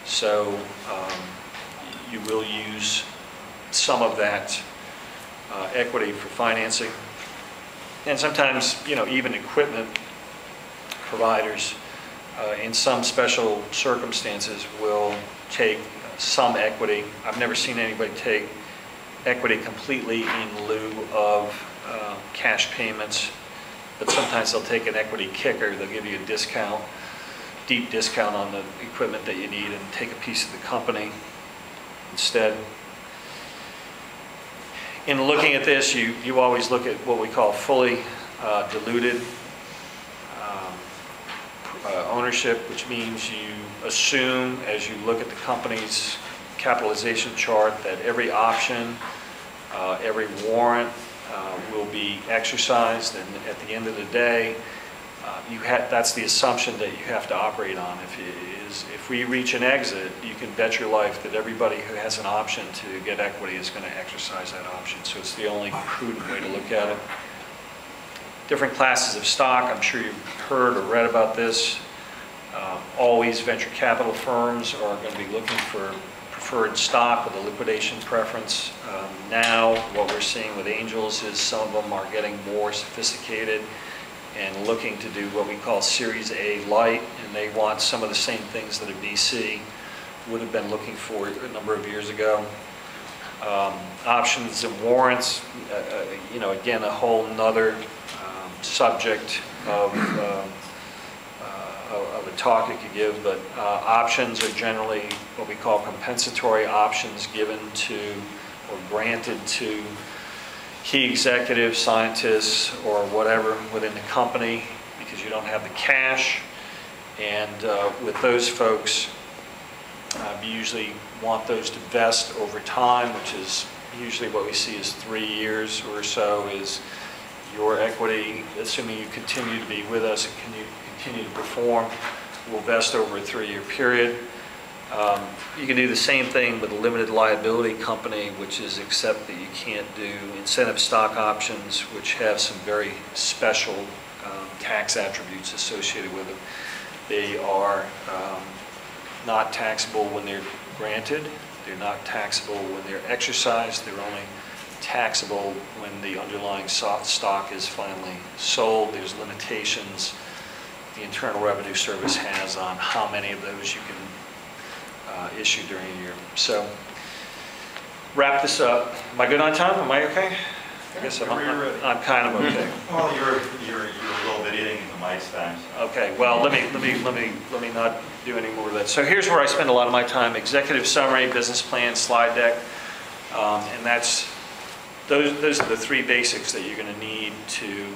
So you will use some of that equity for financing. And sometimes, even equipment providers in some special circumstances will take some equity. I've never seen anybody take equity completely in lieu of cash payments, but sometimes they'll take an equity kicker. They'll give you a discount, deep discount on the equipment that you need, and take a piece of the company instead. In looking at this, you always look at what we call fully diluted ownership, which means you assume, as you look at the company's capitalization chart, that every option, every warrant will be exercised, and at the end of the day, that's the assumption that you have to operate on. If we reach an exit, you can bet your life that everybody who has an option to get equity is going to exercise that option. So it's the only prudent way to look at it. Different classes of stock, I'm sure you've heard or read about this. Always venture capital firms are going to be looking for preferred stock with a liquidation preference. Now what we're seeing with angels is some of them are getting more sophisticated and looking to do what we call Series A light, and they want some of the same things that a VC would have been looking for a number of years ago. Options and warrants, again, a whole nother subject of a talk you could give, but options are generally what we call compensatory options given to or granted to key executives, scientists, or whatever within the company because you don't have the cash. And with those folks, you usually want those to vest over time, which is usually what we see is 3 years or so is your equity, assuming you continue to be with us and continue to perform, will vest over a 3-year period. You can do the same thing with a limited liability company, which is except that you can't do incentive stock options, which have some very special tax attributes associated with them. They are not taxable when they're granted. They're not taxable when they're exercised. They're only taxable when the underlying stock is finally sold. There's limitations the Internal Revenue Service has on how many of those you can issue during a year. So, wrap this up. Am I good on time? Am I okay? I guess I'm kind of okay. Well, you're a little bit eating the mic's time. So. Okay. Well, let me not do any more of that. So here's where I spend a lot of my time: executive summary, business plan, slide deck, and those are the 3 basics that you're going to need to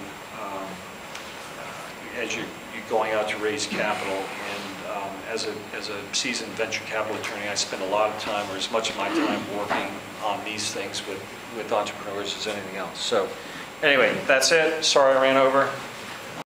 as you're going out to raise capital. And as a seasoned venture capital attorney, I spend a lot of time, or as much of my time, working on these things with entrepreneurs as anything else. So anyway, that's it. Sorry I ran over.